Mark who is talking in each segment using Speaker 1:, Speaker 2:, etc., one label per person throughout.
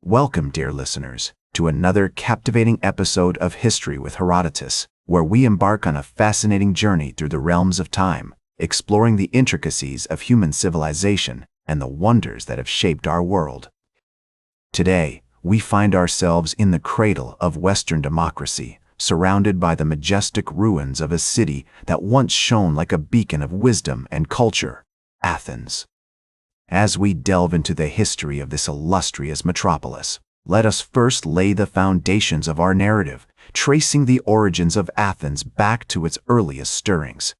Speaker 1: Welcome, dear listeners, to another captivating episode of History with Herodotus, where we embark on a fascinating journey through the realms of time, exploring the intricacies of human civilization and the wonders that have shaped our world. Today, we find ourselves in the cradle of Western democracy, surrounded by the majestic ruins of a city that once shone like a beacon of wisdom and culture, Athens. As we delve into the history of this illustrious metropolis, let us first lay the foundations of our narrative, tracing the origins of Athens back to its earliest stirrings.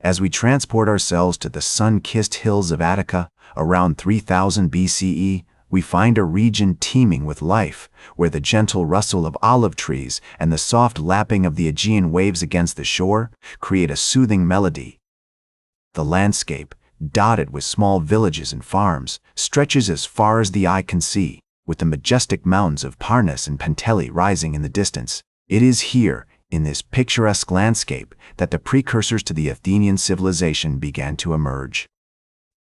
Speaker 1: As we transport ourselves to the sun-kissed hills of Attica around 3000 BCE, we find a region teeming with life, where the gentle rustle of olive trees and the soft lapping of the Aegean waves against the shore create a soothing melody. The landscape, dotted with small villages and farms, stretches as far as the eye can see, with the majestic mountains of Parnus and Penteli rising in the distance. It is here, in this picturesque landscape, that the precursors to the Athenian civilization began to emerge.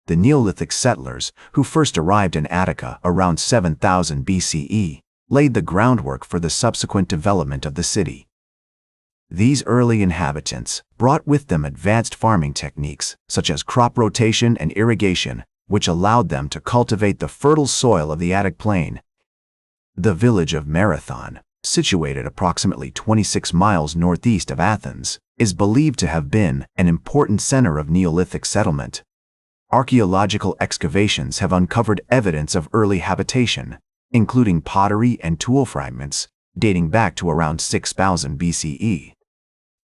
Speaker 1: The Neolithic settlers, who first arrived in Attica around 7000 BCE, laid the groundwork for the subsequent development of the city. These early inhabitants brought with them advanced farming techniques, such as crop rotation and irrigation, which allowed them to cultivate the fertile soil of the Attic plain. The village of Marathon, situated approximately 26 miles northeast of Athens, is believed to have been an important center of Neolithic settlement. Archaeological excavations have uncovered evidence of early habitation, including pottery and tool fragments, dating back to around 6000 BCE.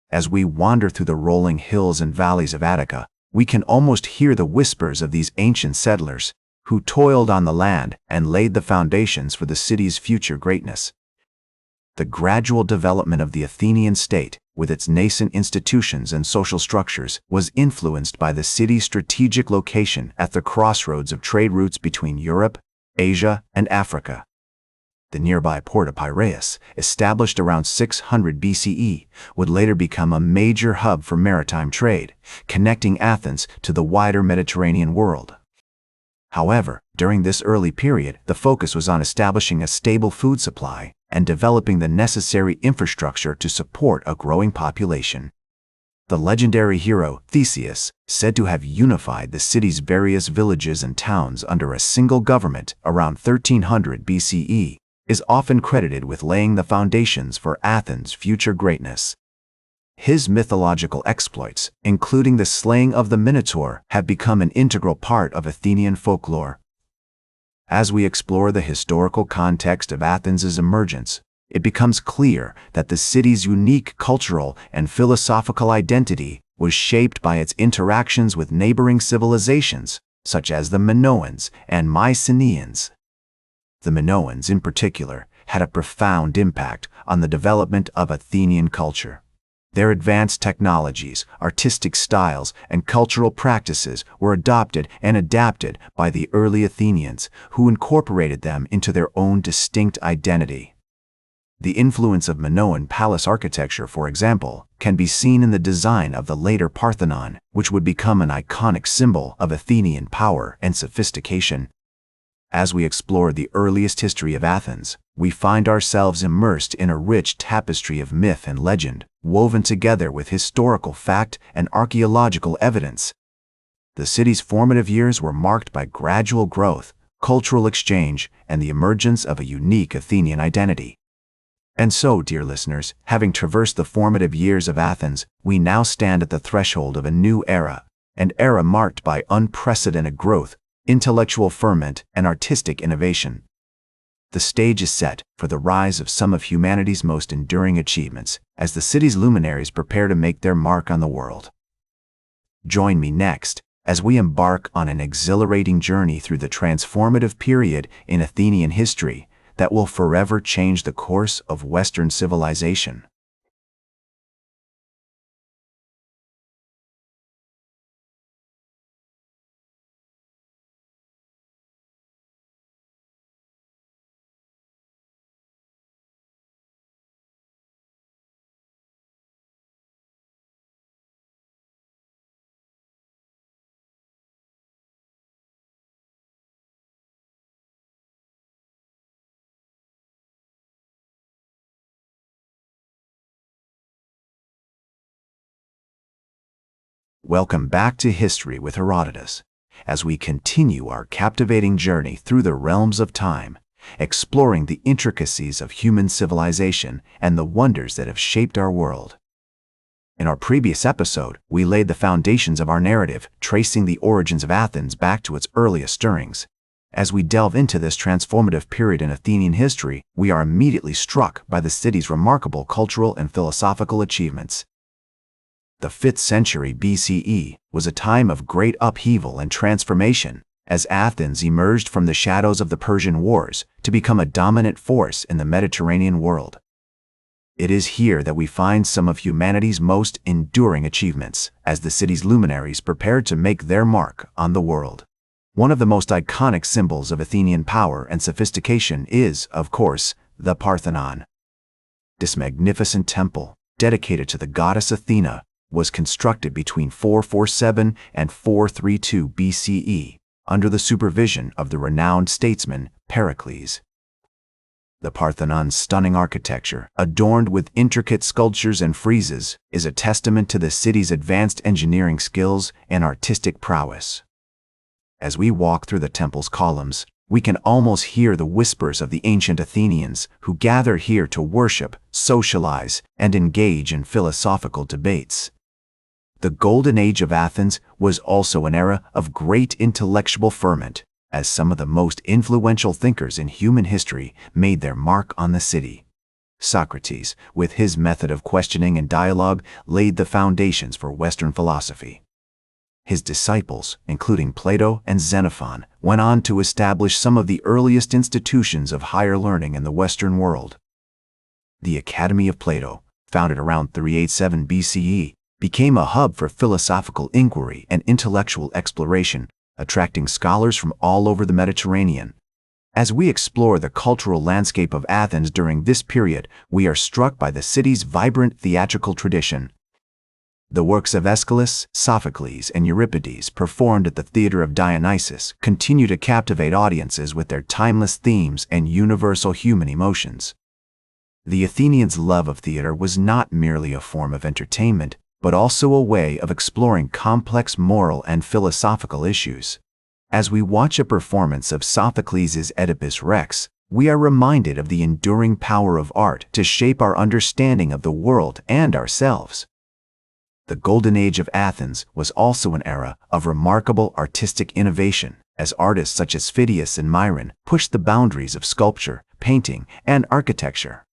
Speaker 1: As we wander through the rolling hills and valleys of Attica, we can almost hear the whispers of these ancient settlers, who toiled on the land and laid the foundations for the city's future greatness. The gradual development of the Athenian state, with its nascent institutions and social structures, was influenced by the city's strategic location at the crossroads of trade routes between Europe, Asia, and Africa. The nearby port of Piraeus, established around 600 BCE, would later become a major hub for maritime trade, connecting Athens to the wider Mediterranean world. However, during this early period, the focus was on establishing a stable food supply and developing the necessary infrastructure to support a growing population. The legendary hero Theseus, said to have unified the city's various villages and towns under a single government around 1300 BCE, is often credited with laying the foundations for Athens' future greatness. His mythological exploits, including the slaying of the Minotaur, have become an integral part of Athenian folklore. As we explore the historical context of Athens' emergence, it becomes clear that the city's unique cultural and philosophical identity was shaped by its interactions with neighboring civilizations, such as the Minoans and Mycenaeans. The Minoans, in particular, had a profound impact on the development of Athenian culture. Their advanced technologies, artistic styles, and cultural practices were adopted and adapted by the early Athenians, who incorporated them into their own distinct identity. The influence of Minoan palace architecture, for example, can be seen in the design of the later Parthenon, which would become an iconic symbol of Athenian power and sophistication. As we explore the earliest history of Athens, we find ourselves immersed in a rich tapestry of myth and legend, woven together with historical fact and archaeological evidence. The city's formative years were marked by gradual growth, cultural exchange, and the emergence of a unique Athenian identity. And so, dear listeners, having traversed the formative years of Athens, we now stand at the threshold of a new era, an era marked by unprecedented growth, intellectual ferment, and artistic innovation. The stage is set for the rise of some of humanity's most enduring achievements as the city's luminaries prepare to make their mark on the world. Join me next as we embark on an exhilarating journey through the transformative period in Athenian history that will forever change the course of Western civilization. Welcome back to History with Herodotus, as we continue our captivating journey through the realms of time, exploring the intricacies of human civilization and the wonders that have shaped our world. In our previous episode, we laid the foundations of our narrative, tracing the origins of Athens back to its earliest stirrings. As we delve into this transformative period in Athenian history, we are immediately struck by the city's remarkable cultural and philosophical achievements. The 5th century BCE was a time of great upheaval and transformation, as Athens emerged from the shadows of the Persian Wars to become a dominant force in the Mediterranean world. It is here that we find some of humanity's most enduring achievements, as the city's luminaries prepared to make their mark on the world. One of the most iconic symbols of Athenian power and sophistication is, of course, the Parthenon. This magnificent temple, dedicated to the goddess Athena, was constructed between 447 and 432 BCE, under the supervision of the renowned statesman Pericles. The Parthenon's stunning architecture, adorned with intricate sculptures and friezes, is a testament to the city's advanced engineering skills and artistic prowess. As we walk through the temple's columns, we can almost hear the whispers of the ancient Athenians who gather here to worship, socialize, and engage in philosophical debates. The Golden Age of Athens was also an era of great intellectual ferment, as some of the most influential thinkers in human history made their mark on the city. Socrates, with his method of questioning and dialogue, laid the foundations for Western philosophy. His disciples, including Plato and Xenophon, went on to establish some of the earliest institutions of higher learning in the Western world. The Academy of Plato, founded around 387 BCE, became a hub for philosophical inquiry and intellectual exploration, attracting scholars from all over the Mediterranean. As we explore the cultural landscape of Athens during this period, we are struck by the city's vibrant theatrical tradition. The works of Aeschylus, Sophocles, and Euripides, performed at the Theater of Dionysus, continue to captivate audiences with their timeless themes and universal human emotions. The Athenians' love of theater was not merely a form of entertainment, but also a way of exploring complex moral and philosophical issues. As we watch a performance of Sophocles' Oedipus Rex, we are reminded of the enduring power of art to shape our understanding of the world and ourselves. The Golden Age of Athens was also an era of remarkable artistic innovation, as artists such as Phidias and Myron pushed the boundaries of sculpture, painting, and architecture.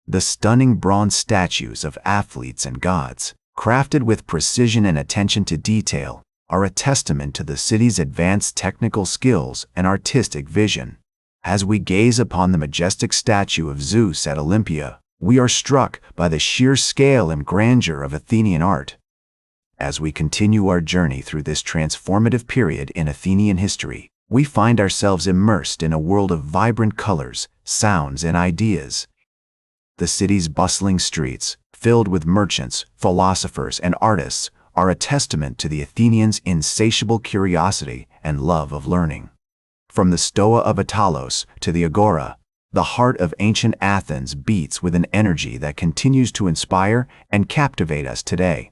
Speaker 1: The stunning bronze statues of athletes and gods, crafted with precision and attention to detail, are a testament to the city's advanced technical skills and artistic vision. As we gaze upon the majestic statue of Zeus at Olympia, we are struck by the sheer scale and grandeur of Athenian art. As we continue our journey through this transformative period in Athenian history, we find ourselves immersed in a world of vibrant colors, sounds, and ideas. The city's bustling streets, filled with merchants, philosophers, and artists, are a testament to the Athenians' insatiable curiosity and love of learning. From the Stoa of Attalos to the Agora, the heart of ancient Athens beats with an energy that continues to inspire and captivate us today.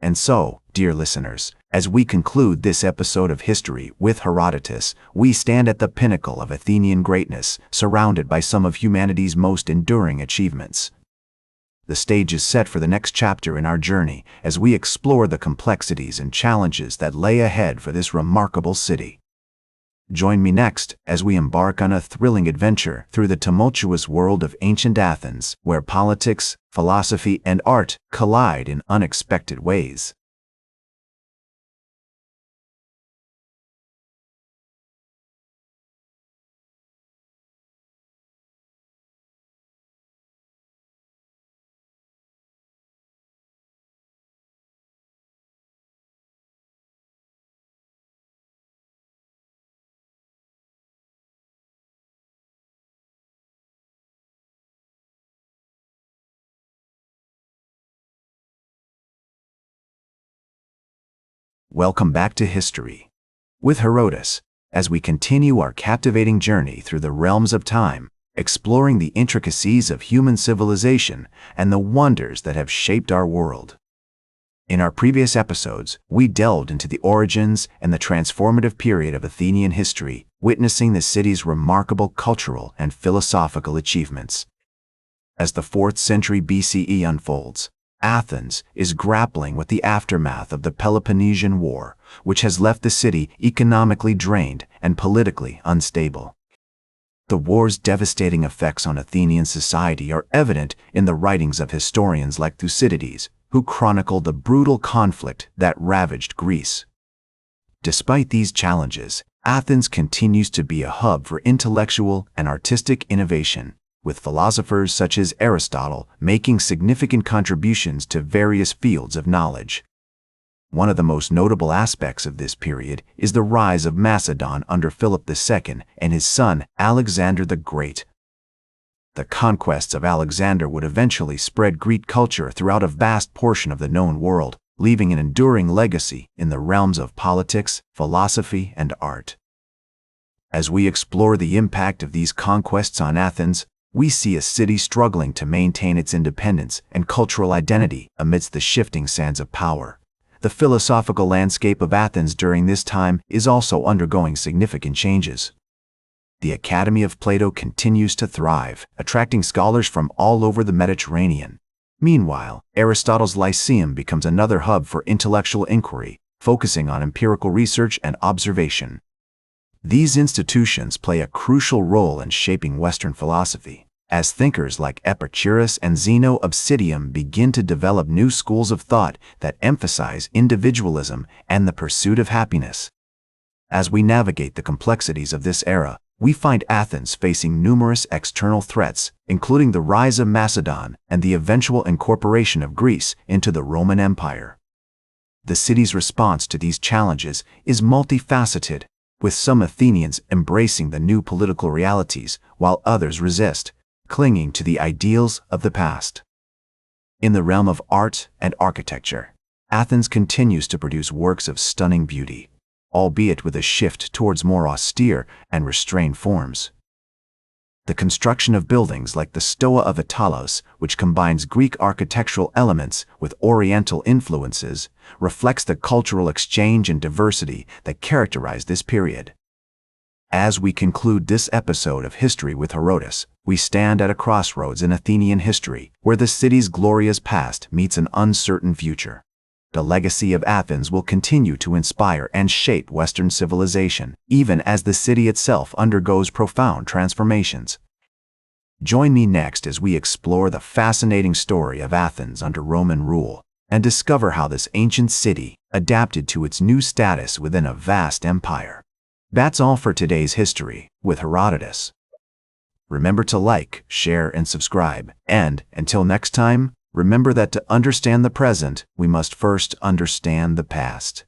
Speaker 1: And so, dear listeners, as we conclude this episode of History with Herodotus, we stand at the pinnacle of Athenian greatness, surrounded by some of humanity's most enduring achievements. The stage is set for the next chapter in our journey as we explore the complexities and challenges that lay ahead for this remarkable city. Join me next as we embark on a thrilling adventure through the tumultuous world of ancient Athens, where politics, philosophy, and art collide in unexpected ways. Welcome back to History with Herodotus, as we continue our captivating journey through the realms of time, exploring the intricacies of human civilization and the wonders that have shaped our world. In our previous episodes, we delved into the origins and the transformative period of Athenian history, witnessing the city's remarkable cultural and philosophical achievements. As the 4th century BCE unfolds, Athens is grappling with the aftermath of the Peloponnesian War, which has left the city economically drained and politically unstable. The war's devastating effects on Athenian society are evident in the writings of historians like Thucydides, who chronicled the brutal conflict that ravaged Greece. Despite these challenges, Athens continues to be a hub for intellectual and artistic innovation, with philosophers such as Aristotle making significant contributions to various fields of knowledge. One of the most notable aspects of this period is the rise of Macedon under Philip II and his son Alexander the Great. The conquests of Alexander would eventually spread Greek culture throughout a vast portion of the known world, leaving an enduring legacy in the realms of politics, philosophy, and art. As we explore the impact of these conquests on Athens, we see a city struggling to maintain its independence and cultural identity amidst the shifting sands of power. The philosophical landscape of Athens during this time is also undergoing significant changes. The Academy of Plato continues to thrive, attracting scholars from all over the Mediterranean. Meanwhile, Aristotle's Lyceum becomes another hub for intellectual inquiry, focusing on empirical research and observation. These institutions play a crucial role in shaping Western philosophy, as thinkers like Epicurus and Zeno of Citium begin to develop new schools of thought that emphasize individualism and the pursuit of happiness. As we navigate the complexities of this era, we find Athens facing numerous external threats, including the rise of Macedon and the eventual incorporation of Greece into the Roman Empire. The city's response to these challenges is multifaceted, with some Athenians embracing the new political realities while others resist, clinging to the ideals of the past. In the realm of art and architecture, Athens continues to produce works of stunning beauty, albeit with a shift towards more austere and restrained forms. The construction of buildings like the Stoa of Attalos, which combines Greek architectural elements with Oriental influences, reflects the cultural exchange and diversity that characterize this period. As we conclude this episode of History with Herodotus, we stand at a crossroads in Athenian history, where the city's glorious past meets an uncertain future. The legacy of Athens will continue to inspire and shape Western civilization, even as the city itself undergoes profound transformations. Join me next as we explore the fascinating story of Athens under Roman rule, and discover how this ancient city adapted to its new status within a vast empire. That's all for today's History with Herodotus. Remember to like, share, and subscribe. And, until next time, remember that to understand the present, we must first understand the past.